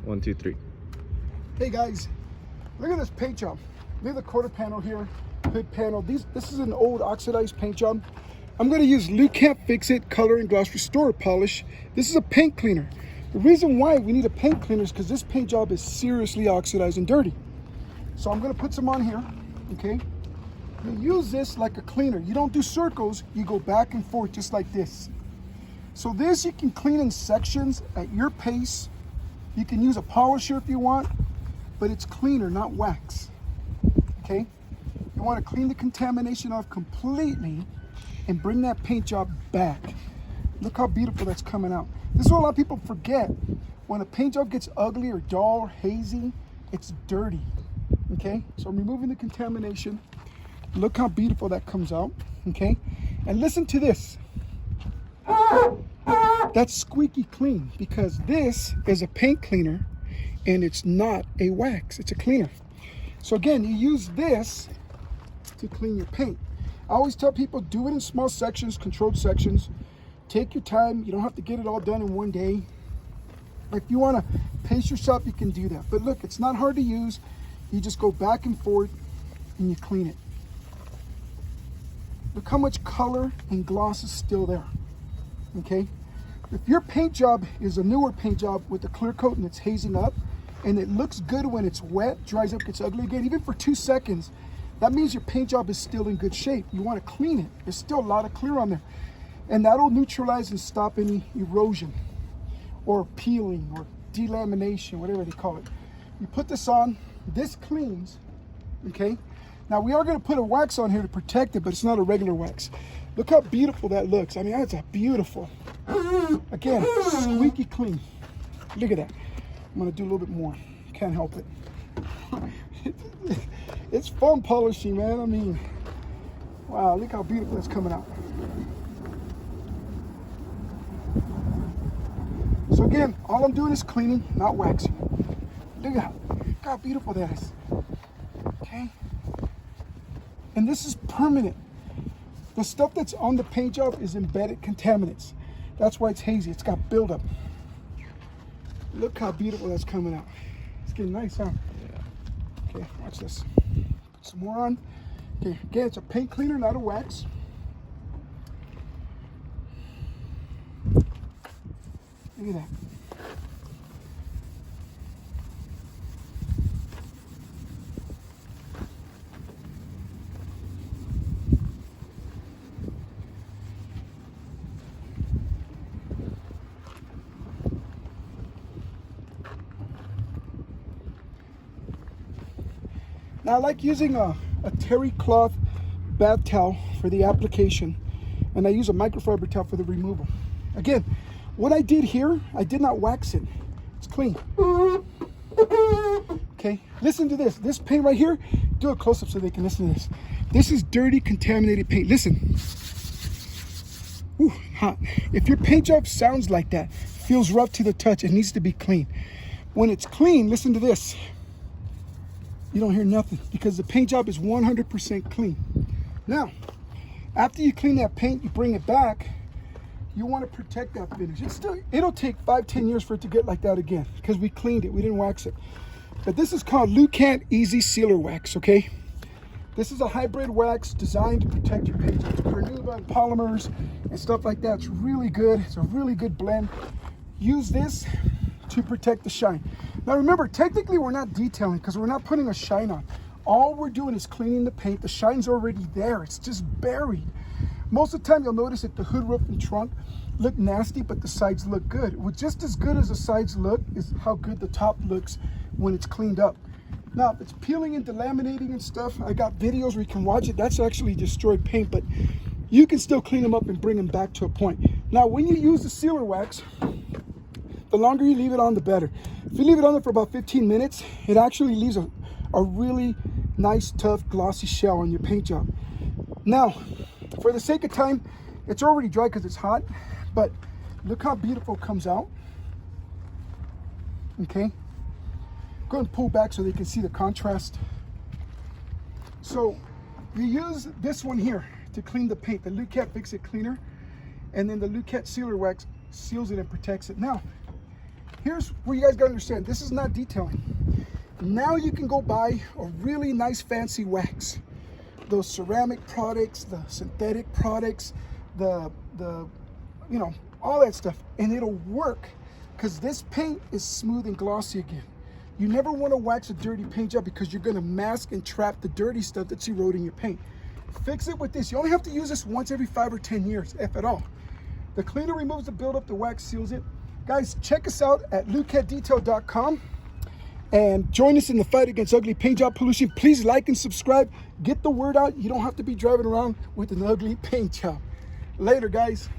1, 2, 3. Hey guys, look at this paint job. Look at the quarter panel here, hood panel. This is an old oxidized paint job. I'm going to use Lukat Fix It Color and Gloss Restore Polish. This is a paint cleaner. The reason why we need a paint cleaner is because this paint job is seriously oxidized and dirty. So I'm going to put some on here, okay? You use this like a cleaner. You don't do circles, you go back and forth just like this. So this you can clean in sections at your pace. You can use a polisher if you want, but it's cleaner, not wax, okay? You want to clean the contamination off completely and bring that paint job back. Look how beautiful that's coming out. This is what a lot of people forget. When a paint job gets ugly or dull or hazy, it's dirty, okay? So I'm removing the contamination. Look how beautiful that comes out, okay? And listen to this. That's squeaky clean because this is a paint cleaner and it's not a wax, it's a cleaner. So again, you use this to clean your paint. I always tell people, do it in small sections, controlled sections. Take your time, you don't have to get it all done in one day. If you want to pace yourself, you can do that. But look, it's not hard to use. You just go back and forth and you clean it. Look how much color and gloss is still there, okay? If your paint job is a newer paint job with a clear coat and it's hazing up and it looks good when it's wet, dries up, gets ugly again, even for 2 seconds, that means your paint job is still in good shape. You want to clean it. There's still a lot of clear on there. And that'll neutralize and stop any erosion or peeling or delamination, whatever they call it. You put this on, this cleans, okay? Now we are going to put a wax on here to protect it, but it's not a regular wax. Look how beautiful that looks. I mean, that's a beautiful. Again, squeaky clean. Look at that. I'm going to do a little bit more. Can't help it. It's fun polishing, man. I mean, wow, look how beautiful that's coming out. So again, all I'm doing is cleaning, not waxing. Look at how beautiful that is. Okay? And this is permanent. The stuff that's on the paint job is embedded contaminants. That's why it's hazy. It's got buildup. Look how beautiful that's coming out. It's getting nice, huh? Yeah. Okay, watch this. Put some more on. Okay, again, it's a paint cleaner, not a wax. Look at that. Now I like using a terry cloth bath towel for the application, and I use a microfiber towel for the removal. Again, what I did here, I did not wax it. It's clean. Okay, listen to this. This paint right here, do a close-up so they can listen to this. This is dirty, contaminated paint. Listen. Ooh, hot. If your paint job sounds like that, feels rough to the touch, it needs to be clean. When it's clean, listen to this. You don't hear nothing because the paint job is 100% clean. Now, after you clean that paint, you bring it back, you want to protect that finish. It'll take 5-10 years for it to get like that again because we cleaned it, we didn't wax it. But this is called Lukat EZ Sealer wax, okay? This is a hybrid wax designed to protect your paint. It's Carnauba and polymers and stuff like that. It's really good. It's a really good blend. Use this to protect the shine. Now remember, technically we're not detailing because we're not putting a shine on. All we're doing is cleaning the paint. The shine's already there. It's just buried. Most of the time you'll notice that the hood, roof, and trunk look nasty, but the sides look good. Well, just as good as the sides look is how good the top looks when it's cleaned up. Now, if it's peeling and delaminating and stuff, I got videos where you can watch it. That's actually destroyed paint, but you can still clean them up and bring them back to a point. Now, when you use the sealer wax, the longer you leave it on, the better. If you leave it on there for about 15 minutes, it actually leaves a really nice, tough, glossy shell on your paint job. Now, for the sake of time, it's already dry because it's hot, but look how beautiful it comes out. Okay? Go and pull back so they can see the contrast. So, you use this one here to clean the paint, the Lukat Fix It Cleaner, and then the Lukat Sealer Wax seals it and protects it. Now, here's where you guys gotta understand, this is not detailing. Now you can go buy a really nice fancy wax. Those ceramic products, the synthetic products, the you know, all that stuff, and it'll work because this paint is smooth and glossy again. You never want to wax a dirty paint job because you're going to mask and trap the dirty stuff that's eroding your paint. Fix it with this. You only have to use this once every 5 or 10 years, if at all. The cleaner removes the buildup, the wax seals it. Guys, check us out at lukatdetail.com and join us in the fight against ugly paint job pollution. Please like and subscribe. Get the word out. You don't have to be driving around with an ugly paint job. Later, guys.